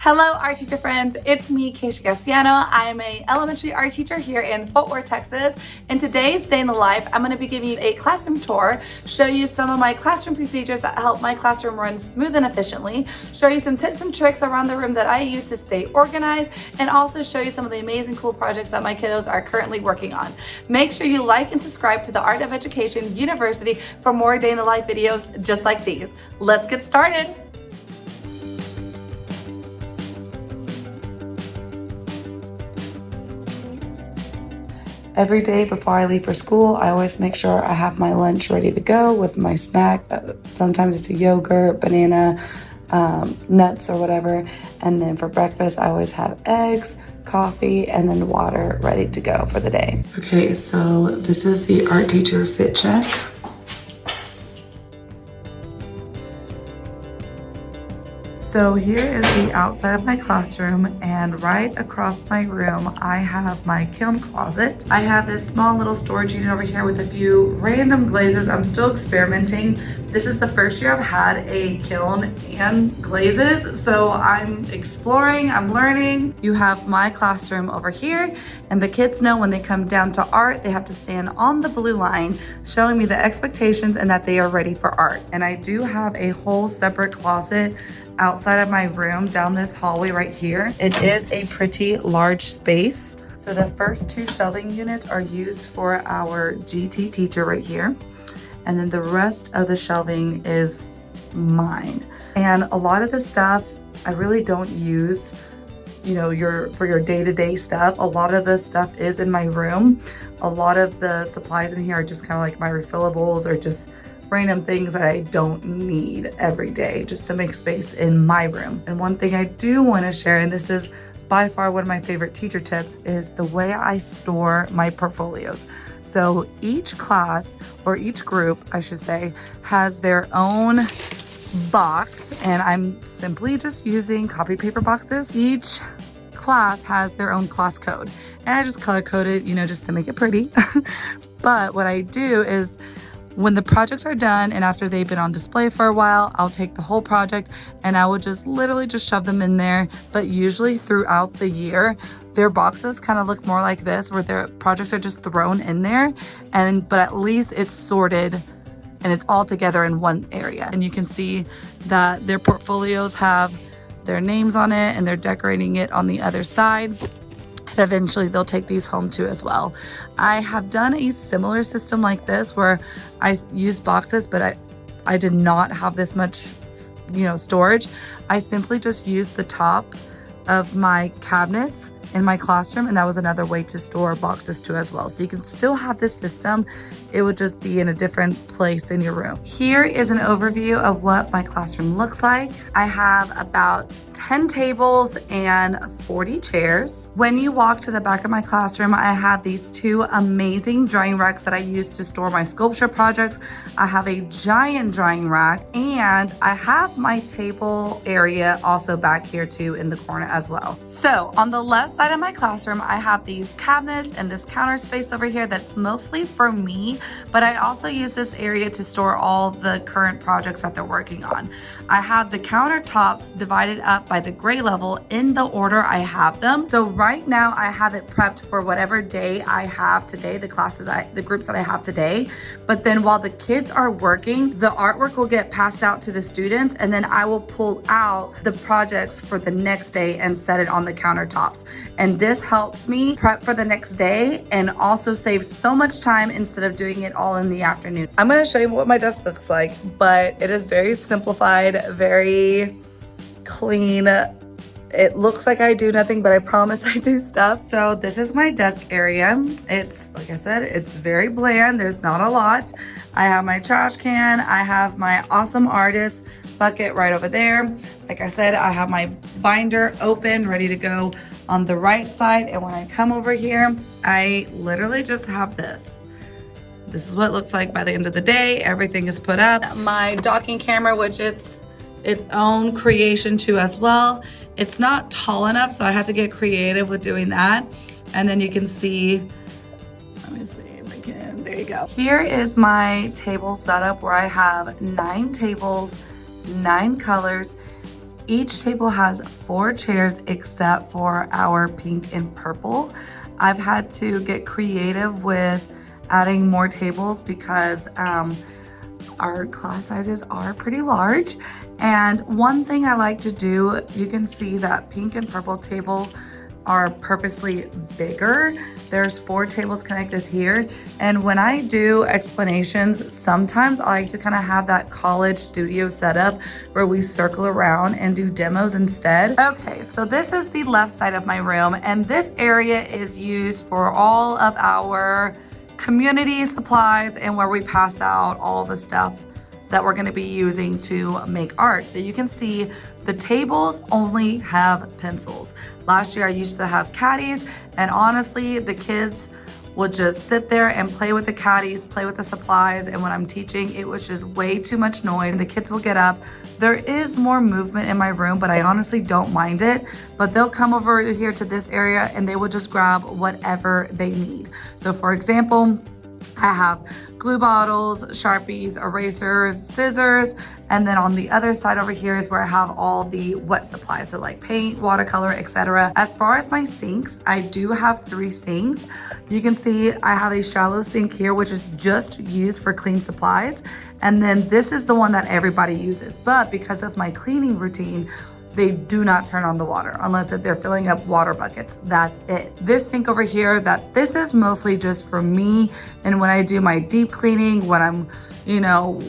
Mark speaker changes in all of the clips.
Speaker 1: Hello art teacher friends, it's me Keisha Casiano. I'm an elementary art teacher here in Fort Worth, Texas. In today's day in the life, I'm going to be giving you a classroom tour, show you some of my classroom procedures that help my classroom run smooth and efficiently, show you some tips and tricks around the room that I use to stay organized, and also show you some of the amazing cool projects that my kiddos are currently working on. Make sure you like and subscribe to the Art of Education University for more day in the life videos just like these. Let's get started.
Speaker 2: Every day before I leave for school, I always make sure I have my lunch ready to go with my snack. Sometimes it's a yogurt, banana, nuts or whatever. And then for breakfast, I always have eggs, coffee, and then water ready to go for the day. Okay, so this is the art teacher fit check. So here is the outside of my classroom, and right across my room I have my kiln closet. I have this small little storage unit over here with a few random glazes. I'm still experimenting. This is the first year I've had a kiln and glazes, so I'm exploring, I'm learning. You have my classroom over here, and the kids know when they come down to art, they have to stand on the blue line, showing me the expectations and that they are ready for art. And I do have a whole separate closet outside of my room down this hallway right here. It is a pretty large space. So the first two shelving units are used for our GT teacher right here. And then the rest of the shelving is mine. And a lot of the stuff I really don't use, you know, for your day-to-day stuff. A lot of the stuff is in my room. A lot of the supplies in here are just kind of like my refillables or just random things that I don't need every day just to make space in my room. And one thing I do want to share, and this is by far one of my favorite teacher tips, is the way I store my portfolios. So each class, or each group I should say, has their own box, and I'm simply just using copy paper boxes. Each class has their own class code, and I just color code it, you know, just to make it pretty. But what I do is, when the projects are done and after they've been on display for a while, I'll take the whole project and I will just literally just shove them in there. But usually throughout the year, their boxes kind of look more like this, where their projects are just thrown in there, but at least it's sorted and it's all together in one area. And you can see that their portfolios have their names on it and they're decorating it on the other side. And eventually they'll take these home too as well. I have done a similar system like this where I used boxes, but I did not have this much, you know, storage. I simply just used the top of my cabinets in my classroom, and that was another way to store boxes too as well. So you can still have this system. It would just be in a different place in your room. Here is an overview of what my classroom looks like. I have about 10 tables and 40 chairs. When you walk to the back of my classroom, I have these two amazing drying racks that I use to store my sculpture projects. I have a giant drying rack, and I have my table area also back here too in the corner as well. So on the left side of my classroom, I have these cabinets and this counter space over here that's mostly for me, but I also use this area to store all the current projects that they're working on. I have the countertops divided up by the grade level in the order I have them. So right now I have it prepped for whatever day I have today, the groups that I have today. But then while the kids are working, the artwork will get passed out to the students, and then I will pull out the projects for the next day and set it on the countertops. And this helps me prep for the next day and also saves so much time instead of doing it all in the afternoon. I'm going to show you what my desk looks like, but it is very simplified, very clean. It looks like I do nothing, but I promise I do stuff. So this is my desk area. It's, like I said, it's very bland. There's not a lot. I have my trash can. I have my awesome artist bucket right over there. Like I said, I have my binder open, ready to go on the right side. And when I come over here, I literally just have this. This is what it looks like by the end of the day. Everything is put up. My docking camera, which it's its own creation too as well. It's not tall enough, so I had to get creative with doing that. And then you can see, let me see if I can, there you go. Here is my table setup where I have 9 tables, 9 colors. each table has 4 chairs except for our pink and purple. I've had to get creative with adding more tables because our class sizes are pretty large. And one thing I like to do, you can see that pink and purple table are purposely bigger. There's 4 tables connected here. And when I do explanations, sometimes I like to kind of have that college studio setup where we circle around and do demos instead. Okay, so this is the left side of my room, and this area is used for all of our community supplies and where we pass out all the stuff that we're gonna be using to make art. So you can see the tables only have pencils. Last year I used to have caddies, and honestly, the kids would just sit there and play with the caddies, play with the supplies, and when I'm teaching, it was just way too much noise. The kids will get up. There is more movement in my room, but I honestly don't mind it. But they'll come over here to this area and they will just grab whatever they need. So for example, I have glue bottles, Sharpies, erasers, scissors, and then on the other side over here is where I have all the wet supplies, so like paint, watercolor, etc. As far as my sinks, I do have 3 sinks. You can see I have a shallow sink here, which is just used for clean supplies. And then this is the one that everybody uses. But because of my cleaning routine, they do not turn on the water unless they're filling up water buckets. That's it. This sink over here, this is mostly just for me. And when I do my deep cleaning, when I'm,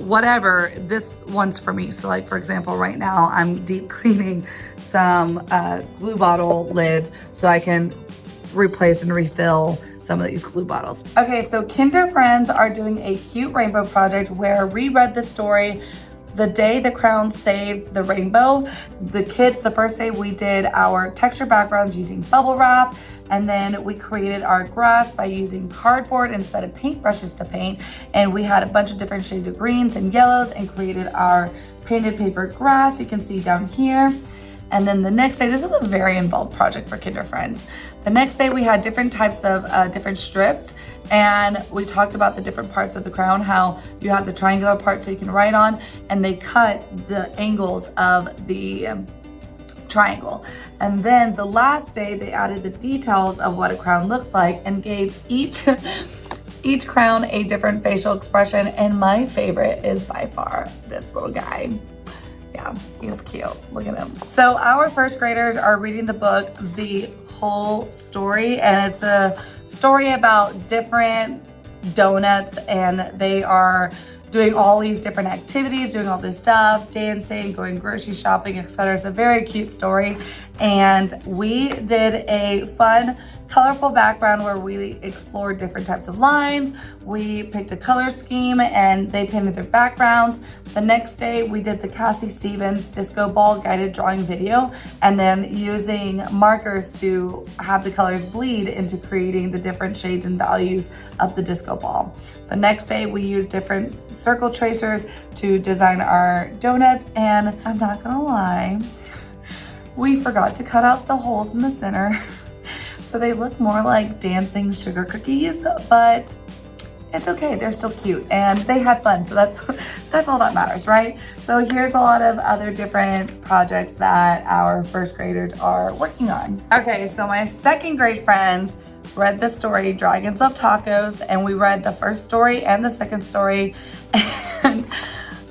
Speaker 2: whatever, this one's for me. So like, for example, right now I'm deep cleaning some glue bottle lids so I can replace and refill some of these glue bottles. Okay, so Kinder Friends are doing a cute rainbow project where we read the story the day the Crayons saved the rainbow. The kids, the first day we did our texture backgrounds using bubble wrap, and then we created our grass by using cardboard instead of paintbrushes to paint. And we had a bunch of different shades of greens and yellows and created our painted paper grass you can see down here. And then the next day, this was a very involved project for Kinder Friends. The next day we had different types of different strips, and we talked about the different parts of the crayon, how you have the triangular part so you can write on, and they cut the angles of the triangle. And then the last day they added the details of what a crayon looks like and gave each crayon a different facial expression. And my favorite is by far this little guy. Yeah, he's cute. Look at him. So our first graders are reading the book, The Whole Story, and it's a story about different donuts, and they are doing all these different activities, doing all this stuff, dancing, going grocery shopping, etc. It's a very cute story. And we did a fun, colorful background where we explored different types of lines. We picked a color scheme and they painted their backgrounds. The next day we did the Cassie Stevens disco ball guided drawing video, and then using markers to have the colors bleed into creating the different shades and values of the disco ball. The next day we used different circle tracers to design our donuts, and I'm not gonna lie, we forgot to cut out the holes in the center. So they look more like dancing sugar cookies, but it's okay, they're still cute and they had fun. So that's all that matters, right? So here's a lot of other different projects that our first graders are working on. Okay, so my second grade friends read the story Dragons Love Tacos, and we read the first story and the second story. And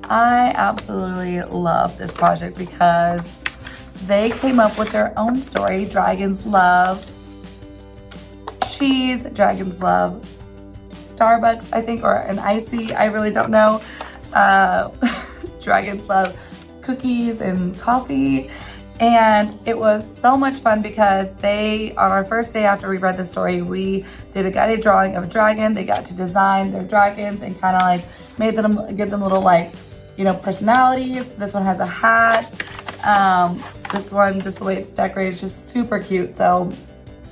Speaker 2: I absolutely love this project because they came up with their own story. Dragons love cheese, dragons love Starbucks, I think, or an icy, I really don't know. Dragons love cookies and coffee. And it was so much fun because on our first day after we read the story, we did a guided drawing of a dragon. They got to design their dragons and kind of like give them little personalities. This one has a hat. This one, just the way it's decorated, is just super cute. So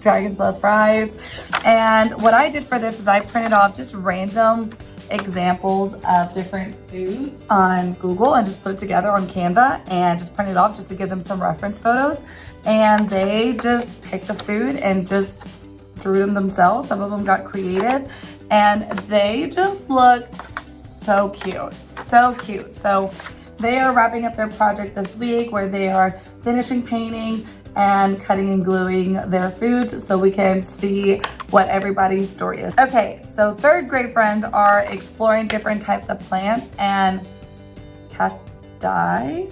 Speaker 2: dragons love fries. And what I did for this is I printed off just random examples of different foods on Google and just put it together on Canva and just printed off just to give them some reference photos. And they just picked a food and just drew them themselves. Some of them got creative and they just look so cute, so cute. So they are wrapping up their project this week where they are
Speaker 1: finishing painting and cutting and gluing their foods so we can see what everybody's story is. Okay, so third grade friends are exploring different types of plants and cacti.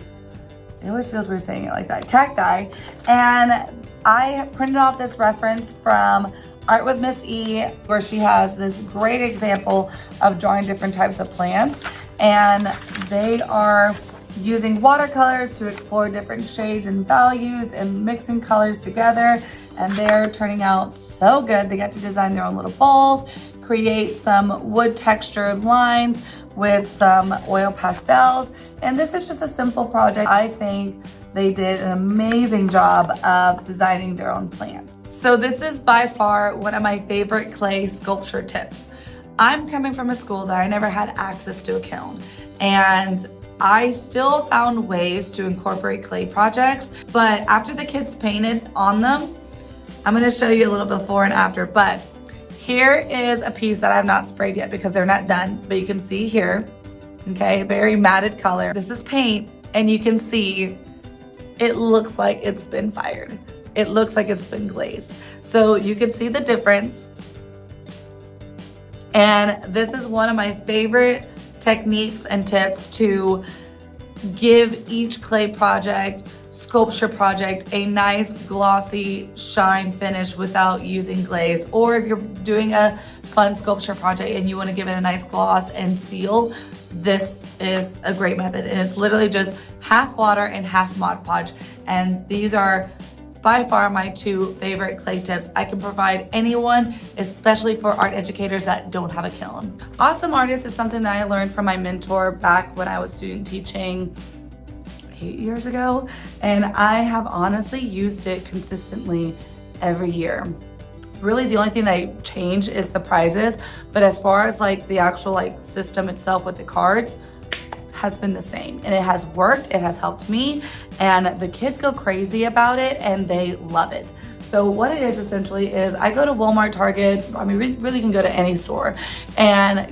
Speaker 1: It always feels weird saying it like that, cacti. And I printed off this reference from Art with Miss E, where she has this great example of drawing different types of plants. And they are using watercolors to explore different shades and values and mixing colors together. And they're turning out so good. They got to design their own little bowls, create some wood textured lines with some oil pastels. And this is just a simple project. I think they did an amazing job of designing their own plants. So this is by far one of my favorite clay sculpture tips. I'm coming from a school that I never had access to a kiln, and I still found ways to incorporate clay projects, but after the kids painted on them, I'm gonna show you a little before and after, but here is a piece that I have not sprayed yet because they're not done, but you can see here, okay, very matted color. This is paint, and you can see it looks like it's been fired. It looks like it's been glazed. So you can see the difference. And this is one of my favorite techniques and tips to give each clay project, sculpture project, a nice glossy shine finish without using glaze. Or if you're doing a fun sculpture project and you want to give it a nice gloss and seal, this is a great method. And it's literally just half water and half Mod Podge. And these are by far my two favorite clay tips I can provide anyone, especially for art educators that don't have a kiln. Awesome Artist is something that I learned from my mentor back when I was student teaching 8 years ago, and I have honestly used it consistently every year. Really the only thing that I change is the prizes, but as far as like the actual like system itself with the cards, has been the same, and it has worked. It has helped me, and the kids go crazy about it and they love it. So what it is essentially is I go to Walmart, Target, I mean really can go to any store and I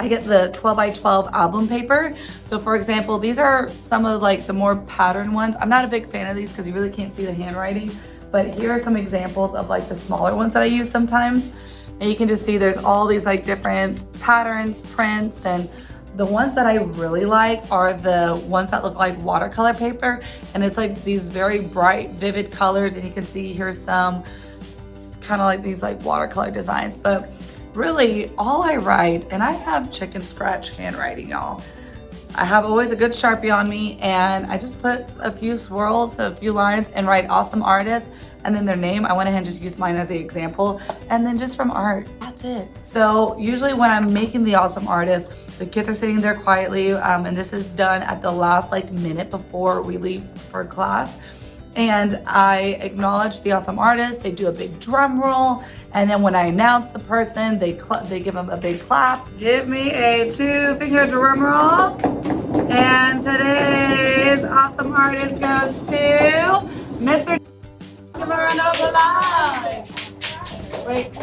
Speaker 1: get the 12 by 12 album paper. So for example, these are some of like the more patterned ones. I'm not a big fan of these because you really can't see the handwriting, but here are some examples of like the smaller ones that I use sometimes. And you can just see there's all these like different patterns, prints, and the ones that I really like are the ones that look like watercolor paper, and it's like these very bright, vivid colors, and you can see here's some kind of like these like watercolor designs. But really all I write, and I have chicken scratch handwriting, y'all. I have always a good Sharpie on me, and I just put a few swirls, a few lines, and write Awesome Artist, and then their name. I went ahead and just used mine as the example, and then just from art, that's it. So usually when I'm making the Awesome Artist, the kids are sitting there quietly, and this is done at the last like minute before we leave for class. And I acknowledge the Awesome Artist. They do a big drum roll, and then when I announce the person, they give them a big clap. Give me a 2-finger drum roll. And today's Awesome Artist goes to Mr. Give a round of applause. Wait.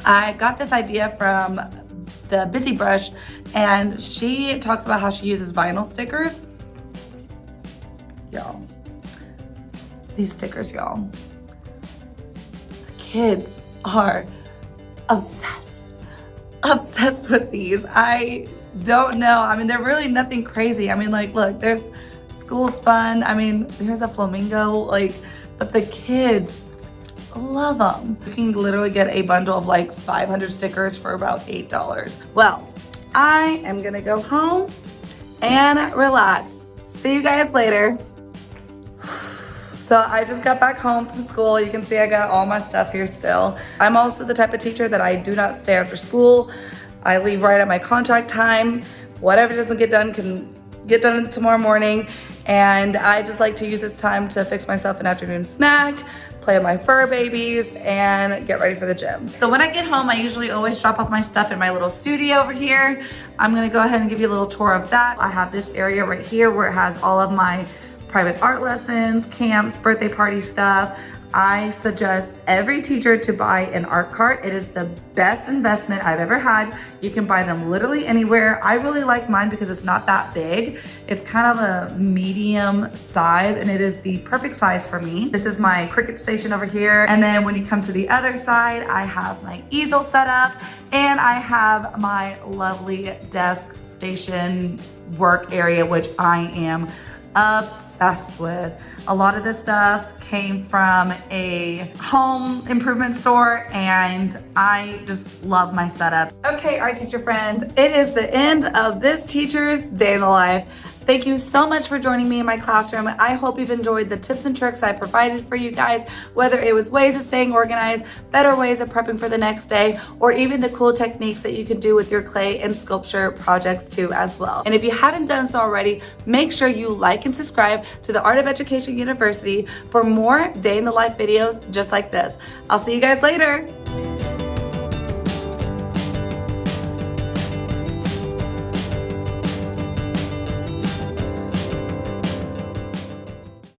Speaker 1: I got this idea from the Busy Brush, and she talks about how she uses vinyl stickers. Y'all, these stickers, y'all. The kids are obsessed with these. I don't know. I mean, they're really nothing crazy. I mean, like, look, there's school's fun. I mean, there's a flamingo, like, but the kids love them. You can literally get a bundle of like 500 stickers for about $8. Well, I am gonna go home and relax. See you guys later. So I just got back home from school. You can see I got all my stuff here still. I'm also the type of teacher that I do not stay after school. I leave right at my contract time. Whatever doesn't get done can get done tomorrow morning. And I just like to use this time to fix myself an afternoon snack, play with my fur babies, and get ready for the gym. So when I get home, I usually always drop off my stuff in my little studio over here. I'm gonna go ahead and give you a little tour of that. I have this area right here where it has all of my
Speaker 2: private art lessons, camps, birthday party stuff. I suggest every teacher to buy an art cart. It is the best investment I've ever had. You can buy them literally anywhere. I really like mine because it's not that big. It's kind of a medium size and it is the perfect size for me. This is my Cricut station over here. And then when you come to the other side, I have my easel set up and I have my lovely desk station work area, which I am obsessed with. A lot of this stuff came from a home improvement store and I just love my setup. Okay, art teacher friends, it is the end of this teacher's day in the life. Thank you so much for joining me in my classroom. I hope you've enjoyed the tips and tricks I provided for you guys, whether it was ways of staying organized, better ways of prepping for the next day, or even the cool techniques that you can do with your clay and sculpture projects too as well. And if you haven't done so already, make sure you like and subscribe to the Art of Education University for more day in the life videos just like this. I'll see you guys later.